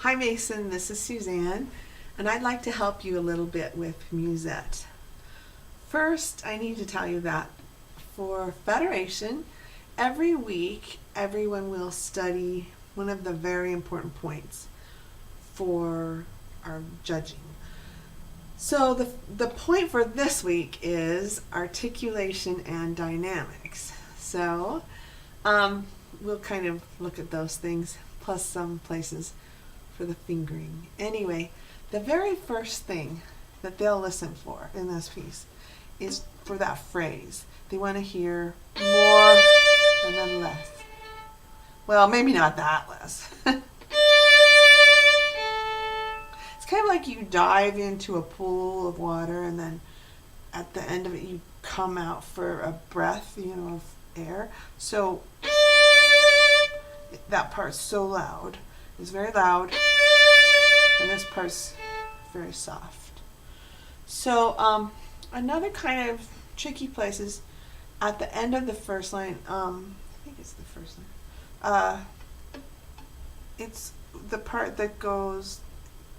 Hi Mason, this is Suzanne, and I'd like to help you a little bit with Musette. First, I need to tell you that for Federation, every week everyone will study one of the very important points for our judging. So the point for this week is articulation and dynamics. So we'll kind of look at those things, plus some places for the fingering. Anyway, the very first thing that they'll listen for in this piece is for that phrase. They want to hear more and then less. Well, maybe not that less. It's kind of like you dive into a pool of water and then at the end of it you come out for a breath, of air. So that part's so loud. It's very loud. And this part's very soft. So another kind of tricky place is at the end of the first line. I think it's the first line. It's the part that goes.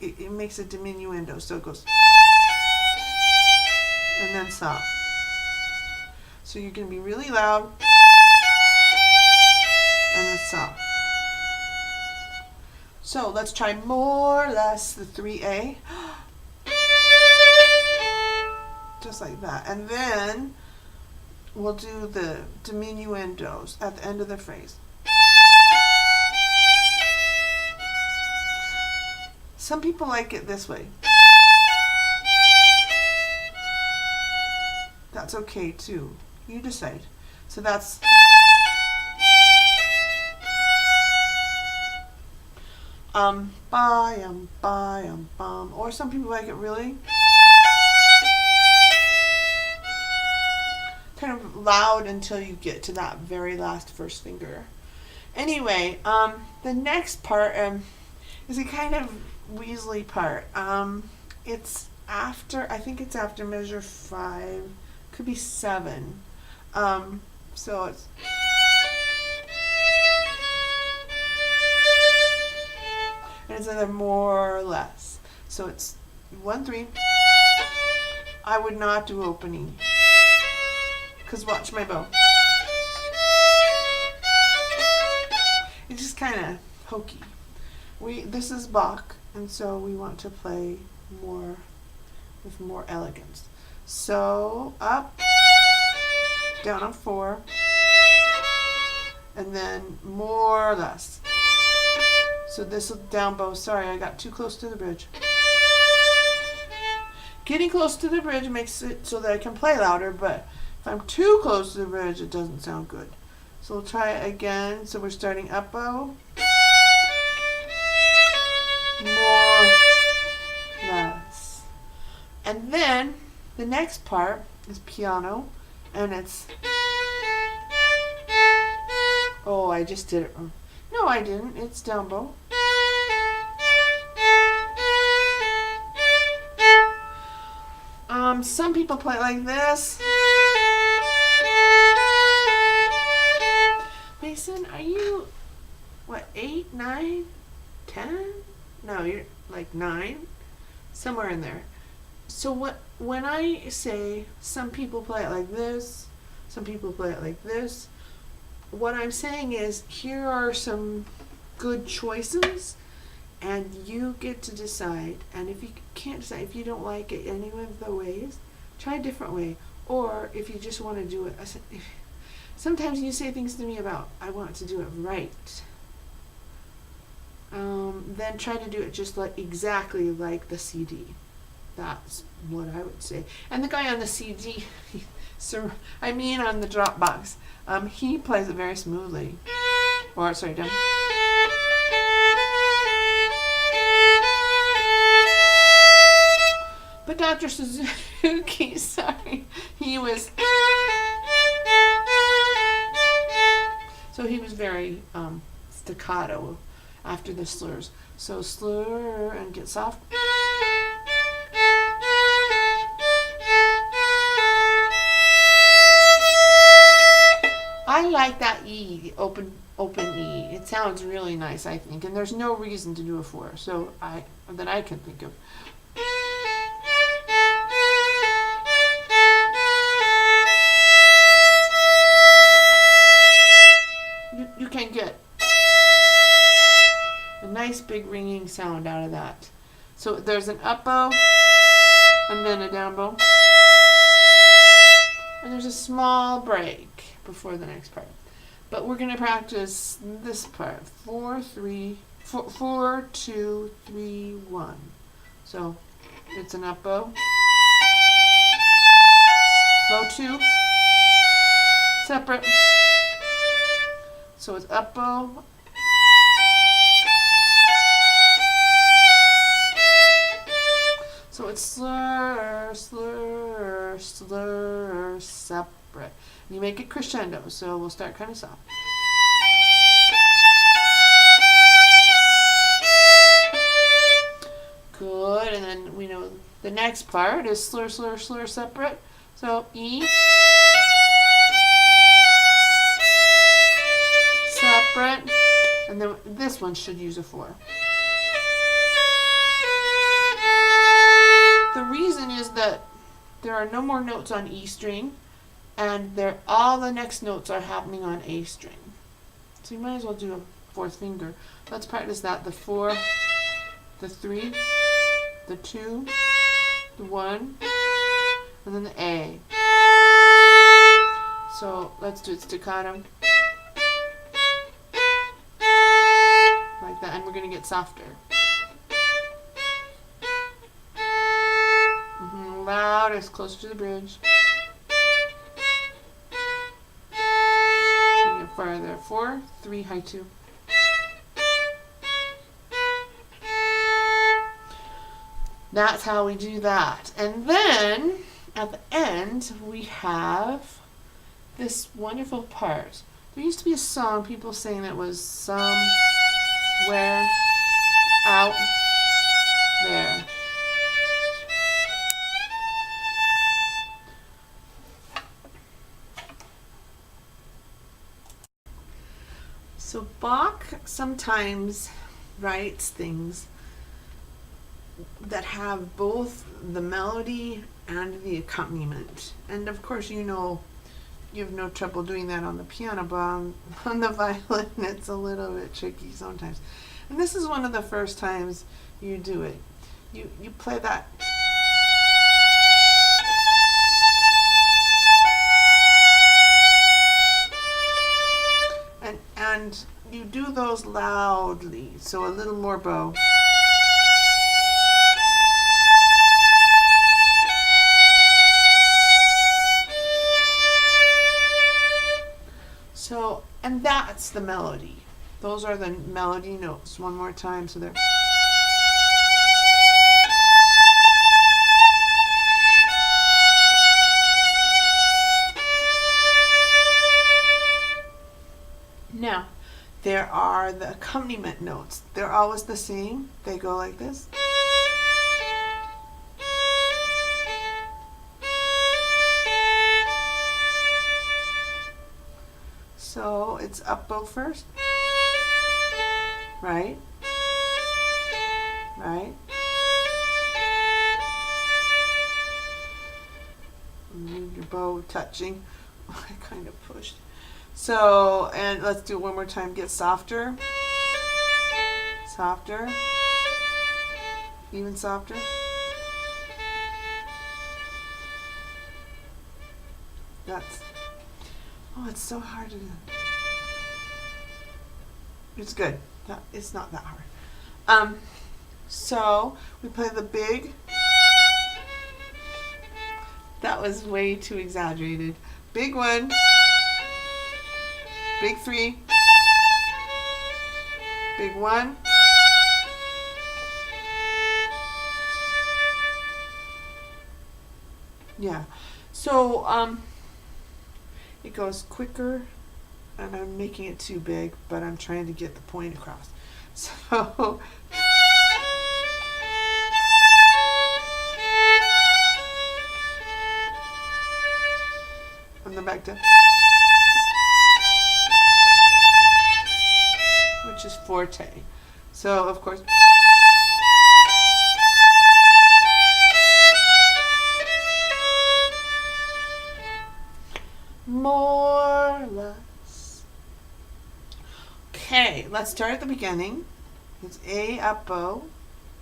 It makes a diminuendo, so it goes and then stop. So you're going to be really loud and then stop. So let's try more or less the 3A. Just like that. And then we'll do the diminuendos at the end of the phrase. Some people like it this way. That's okay too. You decide. So that's bum. Or some people like it really kind of loud until you get to that very last first finger. Anyway, the next part is a kind of Weasley part. It's after, I think it's after measure 5, could be 7. So it's and it's either more or less. So it's 1-3. I would not do opening because watch my bow. It's just kind of hokey. This is Bach, and so we want to play more with more elegance. So up, down on 4, and then more or less. So this down bow. Sorry, I got too close to the bridge. Getting close to the bridge makes it so that I can play louder, but if I'm too close to the bridge, it doesn't sound good. So we'll try it again. So we're starting up bow. More, less. And then the next part is piano, and it's, oh, I just did it wrong. No, I didn't. It's down bow. Some people play it like this. Mason, are you, 8, 9, 10? No, you're like 9, somewhere in there. So when I say some people play it like this, some people play it like this, what I'm saying is here are some good choices, and you get to decide. And if you can't decide, if you don't like it any of the ways, try a different way. Or if you just want to do it, sometimes you say things to me about, I want to do it right. Then try to do it just like exactly like the CD. That's what I would say. And the guy on the CD, on the Dropbox, he plays it very smoothly. Or sorry, down. But Dr. Suzuki, sorry, he was. So he was very staccato after the slurs. So slur and get soft. I like that E, open open E. It sounds really nice, I think, and there's no reason to do a 4, so that I can think of. You can get a nice big ringing sound out of that. So there's an up bow and then a down bow. And there's a small break before the next part. But we're going to practice this part. 4, 2, 3, 1. So it's an up bow. Low 2. Separate. So it's up bow. So it's slur, slur, slur, separate. And you make it crescendo, so we'll start kind of soft. Good, and then we know the next part is slur, slur, slur, separate. So E, separate, and then this one should use a 4. The reason is that there are no more notes on E string, and all the next notes are happening on A string. So you might as well do a 4th finger. Let's practice that. The 4, the 3, the 2, the 1, and then the A. So let's do it staccato. Like that, and we're going to get softer. Loudest, closer to the bridge. And get farther. 4, 3, high 2. That's how we do that. And then at the end we have this wonderful part. There used to be a song, people saying it was somewhere out there. So Bach sometimes writes things that have both the melody and the accompaniment. And of course, you have no trouble doing that on the piano, but on the violin it's a little bit tricky sometimes. And this is one of the first times you do it. You play that. And you do those loudly, so a little more bow. So, and that's the melody. Those are the melody notes. One more time, so they're. Now, there are the accompaniment notes. They're always the same. They go like this. So it's up bow first. Right. Right. Move your bow touching. I kind of pushed. So, and let's do it one more time. Get softer. Softer. Even softer. It's so hard to do. It's good. It's not that hard. So we play the big. That was way too exaggerated. Big 1. Big 3. Big 1. Yeah. So it goes quicker, and I'm making it too big, but I'm trying to get the point across. So and then back to. which is forte. So, of course, more, less. Okay, let's start at the beginning. It's A up bow,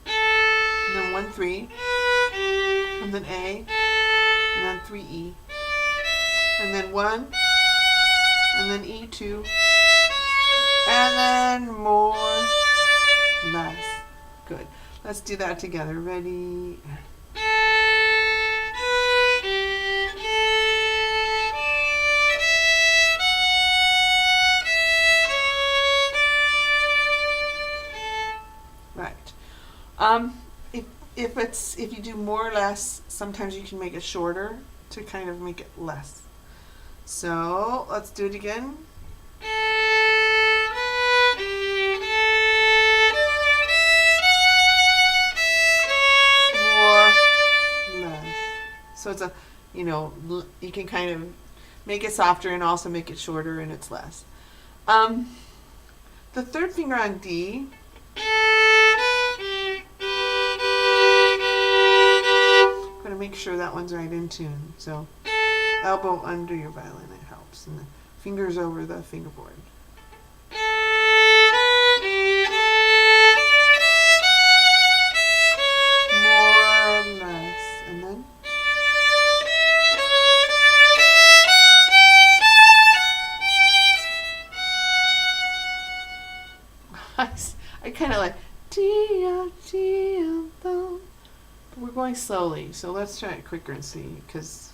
and then 1 3, and then A, and then 3 E, and then 1, and then E 2, and then more, less. Good. Let's do that together. Ready? Right. If you do more or less, sometimes you can make it shorter to kind of make it less. So let's do it again. More, less. So it's you can kind of make it softer and also make it shorter, and it's less. The third finger on D. Make sure that one's right in tune. So elbow under your violin, it helps, and the fingers over the fingerboard. More, less, and then I kind of like we're going slowly, so let's try it quicker and see, because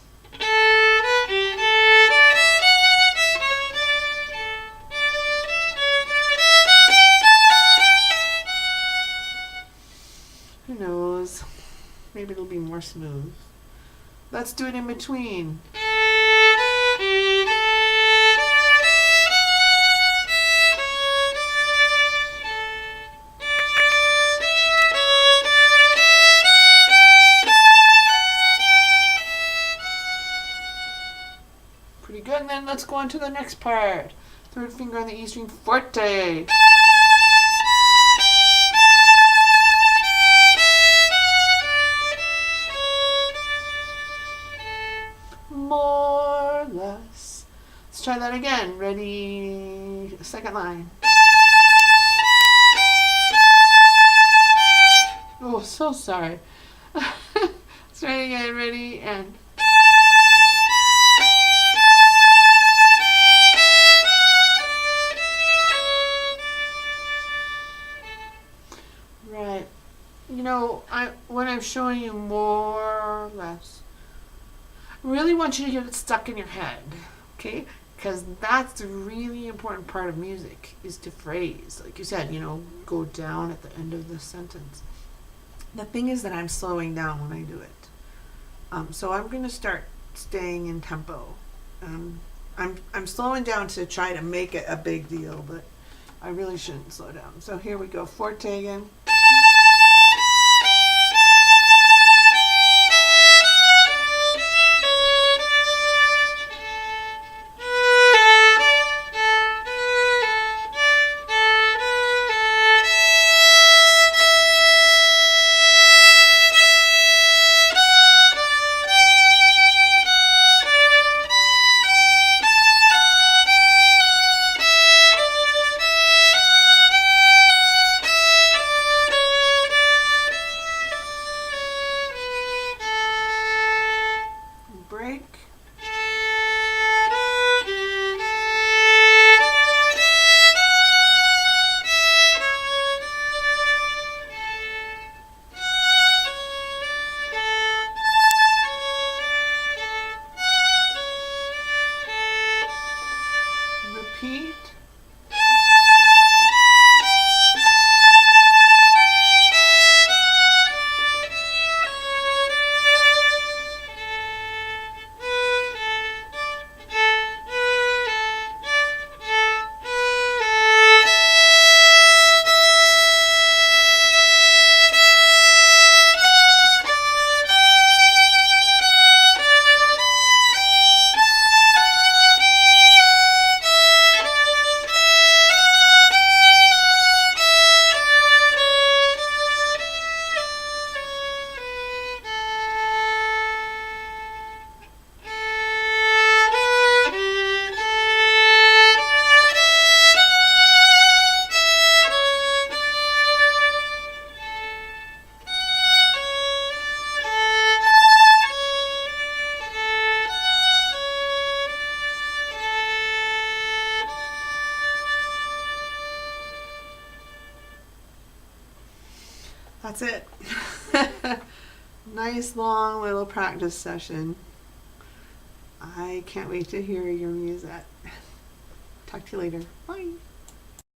who knows, maybe it'll be more smooth. Let's do it in between. Pretty good. And then let's go on to the next part. Third finger on the E string, forte. More, less. Let's try that again. Ready? Second line. Oh, so sorry. Let's try it again. Ready? And right. When I'm showing you more or less, I really want you to get it stuck in your head, okay? Because that's the really important part of music, is to phrase. Like you said, go down at the end of the sentence. The thing is that I'm slowing down when I do it. So I'm going to start staying in tempo. I'm slowing down to try to make it a big deal, but I really shouldn't slow down. So here we go, forte again. That's it. Nice long little practice session. I can't wait to hear your music. Talk to you later. Bye.